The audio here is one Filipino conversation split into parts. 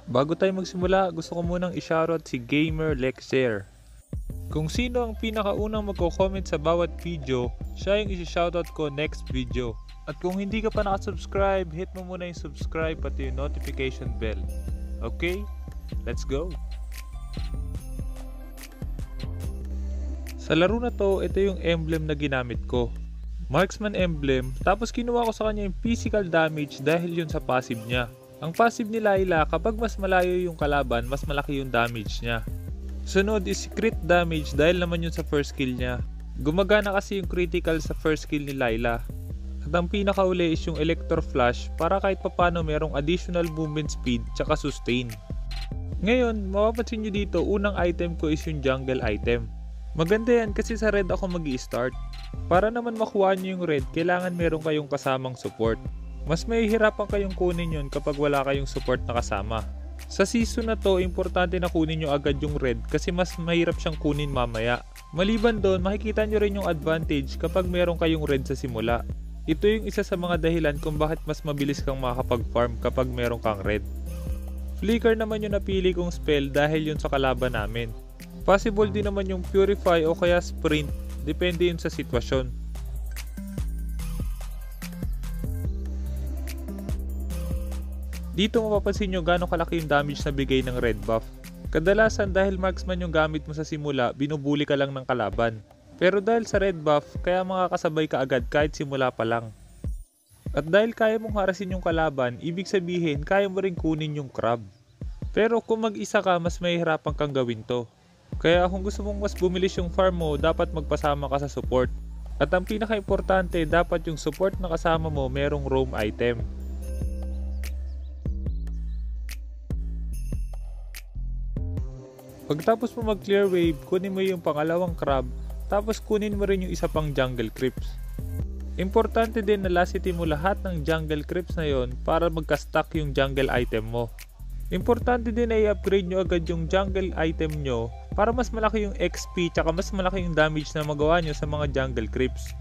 Bago tayo magsimula, gusto ko munang i-shoutout si Gamer Lexer. Kung sino ang pinakaunang magko-comment sa bawat video, siya yung isi-shoutout ko next video. At kung hindi ka pa nakasubscribe, hit mo muna yung subscribe pati yung notification bell. Okay? Let's go! Sa laro na to, ito yung emblem na ginamit ko. Marksman emblem, tapos kinuha ko sa kanya yung physical damage dahil yun sa passive niya. Ang passive ni Layla, kapag mas malayo yung kalaban, mas malaki yung damage niya. Sunod is crit damage dahil naman yun sa first skill niya. Gumagana kasi yung critical sa first skill ni Layla. At ang pinakauli is yung Electro Flash para kahit papano merong additional movement speed tsaka sustain. Ngayon, mapapansin nyo dito, unang item ko is yung jungle item. Maganda yan kasi sa red ako mag-i-start. Para naman makuha nyo yung red, kailangan meron kayong kasamang support. Mas mahihirapan kayong kunin yun kapag wala kayong support na kasama. Sa season na to, importante na kunin nyo agad yung red kasi mas mahirap siyang kunin mamaya. Maliban doon, makikita nyo rin yung advantage kapag meron kayong red sa simula. Ito yung isa sa mga dahilan kung bakit mas mabilis kang makakapag-farm kapag meron kang red. Flicker naman yung napili kong spell dahil yun sa kalaban namin. Possible din naman yung Purify o kaya Sprint, depende yun sa sitwasyon. Dito mapapansin nyo gano'ng kalaki yung damage na bigay ng red buff. Kadalasan dahil marksman yung gamit mo sa simula, binubuli ka lang ng kalaban. Pero dahil sa red buff, kaya makakasabay ka agad kahit simula pa lang. At dahil kaya mong harasin yung kalaban, ibig sabihin kaya mo rin kunin yung crab. Pero kung mag-isa ka, mas mahihirapan kang gawin to. Kaya kung gusto mong mas bumilis yung farm mo, dapat magpasama ka sa support. At ang pinaka-importante, dapat yung support na kasama mo merong roam item. Pagtapos mo mag-clear wave, kunin mo yung pangalawang crab, tapos kunin mo rin yung isa pang jungle creeps. Importante din na lasitin mo lahat ng jungle creeps na yon para magka-stack yung jungle item mo. Importante din na i-upgrade nyo agad yung jungle item nyo para mas malaki yung XP tsaka mas malaki yung damage na magawa nyo sa mga jungle creeps.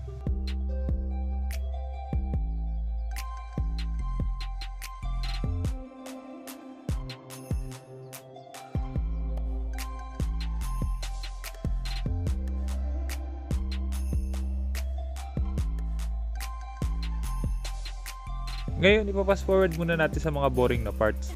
Ngayon, ipapass forward muna natin sa mga boring na parts.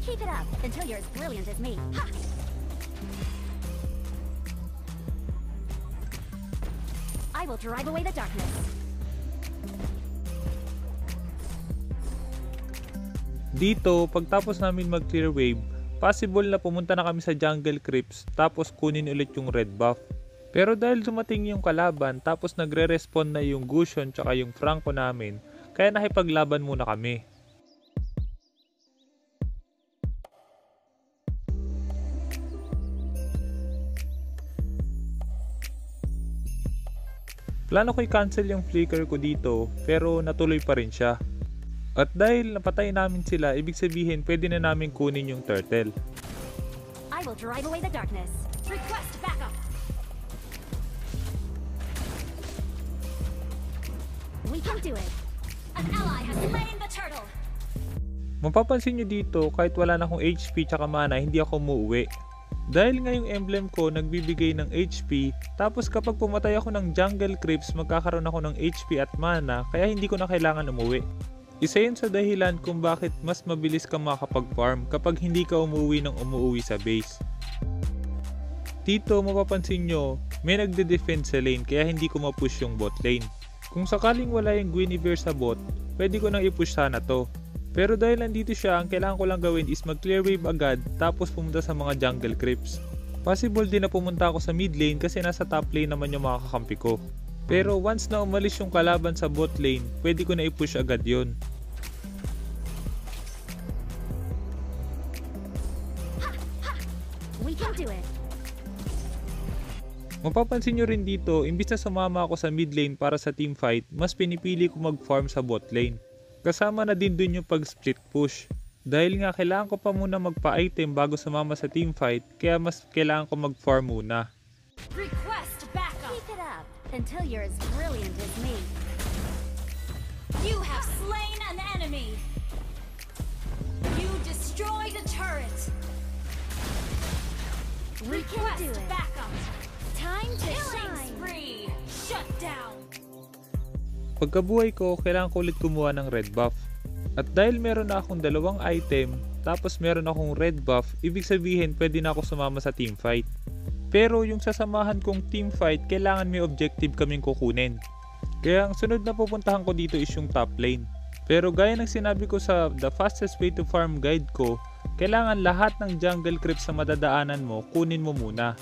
Keep it up until you're as brilliant as me. Ha! I will drive away the darkness. Dito, pagtapos namin mag-clear wave, possible na pumunta na kami sa jungle creeps tapos kunin ulit yung red buff. Pero dahil dumating yung kalaban tapos nagre-respawn na yung Gusion tsaka yung Franco namin, kaya nakipaglaban muna kami. Plano ko i-cancel yung flicker ko dito pero natuloy pa rin siya. At dahil napatay namin sila, ibig sabihin pwede na namin kunin yung turtle. I will drive away the darkness. Request backup. We can do it. An ally has slain the turtle. Mapapansin nyo dito, kahit wala na akong HP tsaka mana, hindi ako umuwi. Dahil nga yung emblem ko nagbibigay ng HP, tapos kapag pumatay ako ng jungle creeps, magkakaroon ako ng HP at mana, kaya hindi ko na kailangan umuwi. Isa yun sa dahilan kung bakit mas mabilis kang makakapag-farm kapag hindi ka umuwi sa base. Dito mapapansin nyo, may nagde-defend sa lane kaya hindi ko ma-push yung bot lane. Kung sakaling wala yung Guinevere sa bot, pwede ko nang i-push sana to. Pero dahil nandito siya, ang kailangan ko lang gawin is mag-clear wave agad tapos pumunta sa mga jungle creeps. Possible din na pumunta ako sa mid lane kasi nasa top lane naman yung mga kakampi ko. Pero once na umalis yung kalaban sa bot lane, pwede ko na i-push agad yun. We can do it. Mapapansin nyo rin dito, imbis na sumama ako sa mid lane para sa team fight, mas pinipili ko mag-farm sa bot lane. Kasama na din dun yung pag-split push. Dahil nga kailangan ko pa muna magpa-item bago sumama sa team fight, kaya mas kailangan ko mag-farm muna. Request backup. Keep it up until you're as brilliant as me. You have slain an enemy. You destroyed a turret. We can do Request it. backup. Time to Killing shine. spree. Shut down. Pagkabuhay ko, kailangan ko ulit kumuha ng red buff. At dahil meron na akong dalawang item, tapos meron akong red buff, ibig sabihin pwede na ako sumama sa teamfight. Pero yung sasamahan kong teamfight, kailangan may objective kaming kukunin. Kaya ang sunod na pupuntahan ko dito is yung top lane. Pero gaya ng sinabi ko sa The Fastest Way to Farm guide ko, kailangan lahat ng jungle creeps na madadaanan mo, kunin mo muna.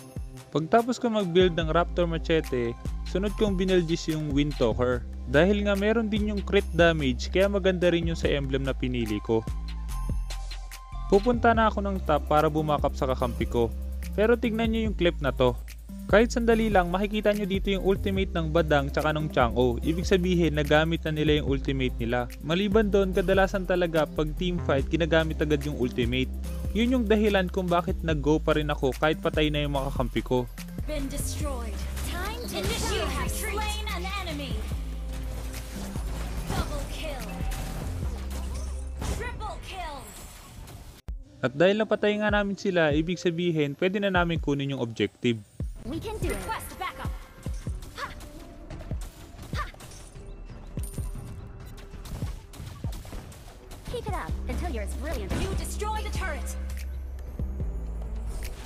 Pagtapos ko mag-build ng Raptor Machete, sunod kong binuild is yung Windtalker. Dahil nga meron din yung crit damage, kaya maganda rin yung sa emblem na pinili ko. Pupunta na ako ng top para bumakap sa kakampi ko. Pero tignan nyo yung clip na to. Kahit sandali lang, makikita nyo dito yung ultimate ng Badang tsaka ng Chang'o. Ibig sabihin, nagamit na nila yung ultimate nila. Maliban doon, kadalasan talaga pag teamfight, ginagamit agad yung ultimate. Yun yung dahilan kung bakit nag-go pa rin ako kahit patay na yung mga kakampi ko. Been destroyed. Time to You have shine. slain an enemy. Double kill. Triple kill. At dahil napatay nga namin sila, ibig sabihin, pwede na namin kunin yung objective. We can do it. Request backup. Keep it up until you're as brilliant. You destroyed a turret.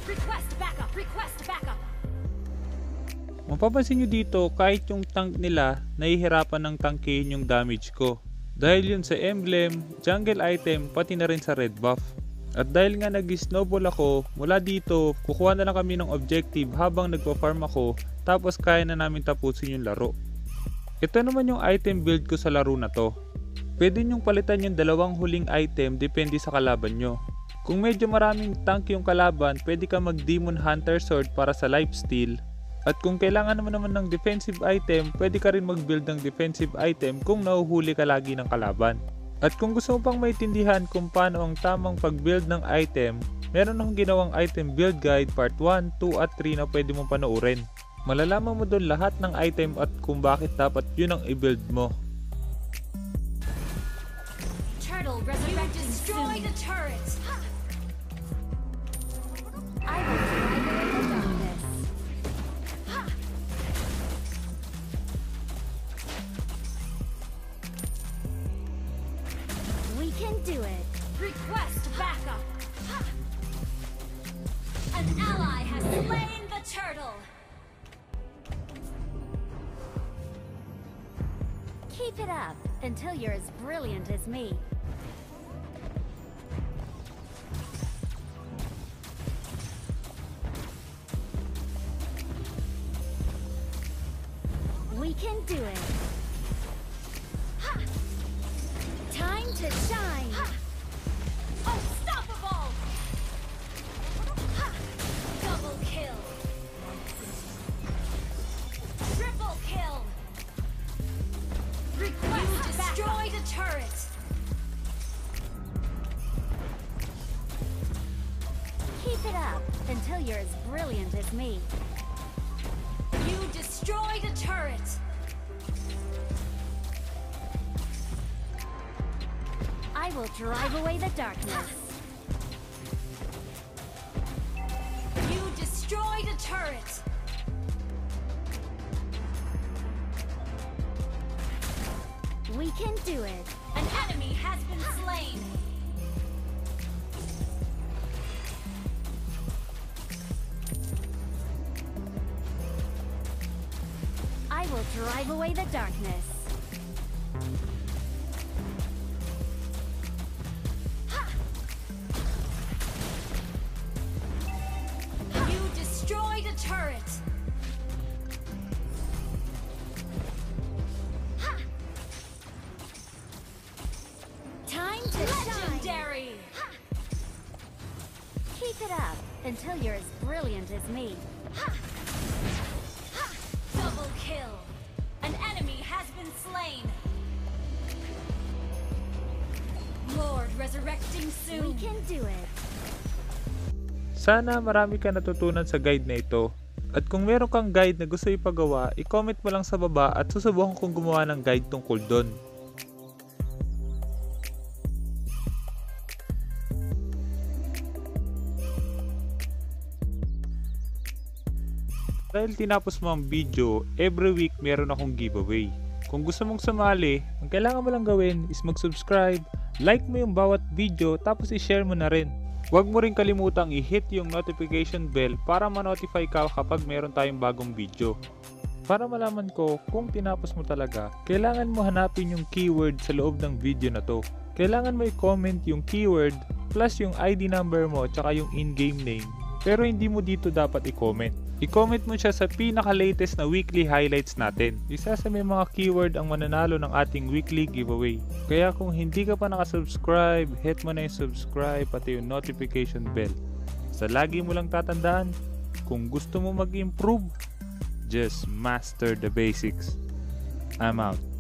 Request backup. Request backup. Mapapansin nyo dito, kahit yung tank nila, nahihirapan ng tangkihin yung damage ko. Dahil yun sa emblem, jungle item, pati na rin sa red buff. At dahil nga nag-snowball ako, mula dito, kukuha na lang kami ng objective habang nagpa-farm ako, tapos kaya na namin tapusin yung laro. Ito naman yung item build ko sa laro na to. Pwede nyong palitan yung dalawang huling item depende sa kalaban nyo. Kung medyo maraming tank yung kalaban, pwede ka mag Demon Hunter Sword para sa lifesteal. At kung kailangan naman ng defensive item, pwede ka rin mag-build ng defensive item kung nahuhuli ka lagi ng kalaban. At kung gusto mo pang maintindihan kung paano ang tamang pag-build ng item, meron akong ginawang item build guide part 1, 2 at 3 na pwede mong panoorin. Malalaman mo doon lahat ng item at kung bakit dapat yun ang i-build mo. Turtle resurrected. Destroyed a turret. I will drive away the darkness. We can do it. Request backup. An ally has slain the turtle. Keep it up until you're as brilliant as me. We can do it. Time to shine. Unstoppable. Double kill. Triple kill. You destroyed a turret. Keep it up until you're as brilliant as me. You destroyed a turret. I will drive away the darkness. You destroyed a turret. We can do it. An enemy has been slain. I will drive away the darkness. You destroyed a turret. Time to shine. Legendary. Keep it up until you're as brilliant as me. Double kill. An enemy has been slain. Lord resurrecting We soon. can do it. Sana marami ka natutunan sa guide na ito. At kung meron kang guide na gusto ipagawa, i-comment mo lang sa baba at susubukan kong gumawa ng guide tungkol doon. Dahil tinapos mo ang video, every week meron akong giveaway. Kung gusto mong sumali, ang kailangan mo lang gawin is mag-subscribe, like mo yung bawat video, tapos i-share mo na rin. Huwag mo rin kalimutang i-hit yung notification bell para ma-notify ka kapag meron tayong bagong video. Para malaman ko kung tinapos mo talaga, kailangan mo hanapin yung keyword sa loob ng video na to. Kailangan mo i-comment yung keyword plus yung ID number mo tsaka yung in-game name. Pero hindi mo dito dapat i-comment. I-comment mo siya sa pinaka-latest na weekly highlights natin. Isa sa may mga keyword ang mananalo ng ating weekly giveaway. Kaya kung hindi ka pa nakasubscribe, hit mo na yung subscribe pati yung notification bell. Sa lagi mo lang tatandaan, kung gusto mo mag-improve, just master the basics. I'm out.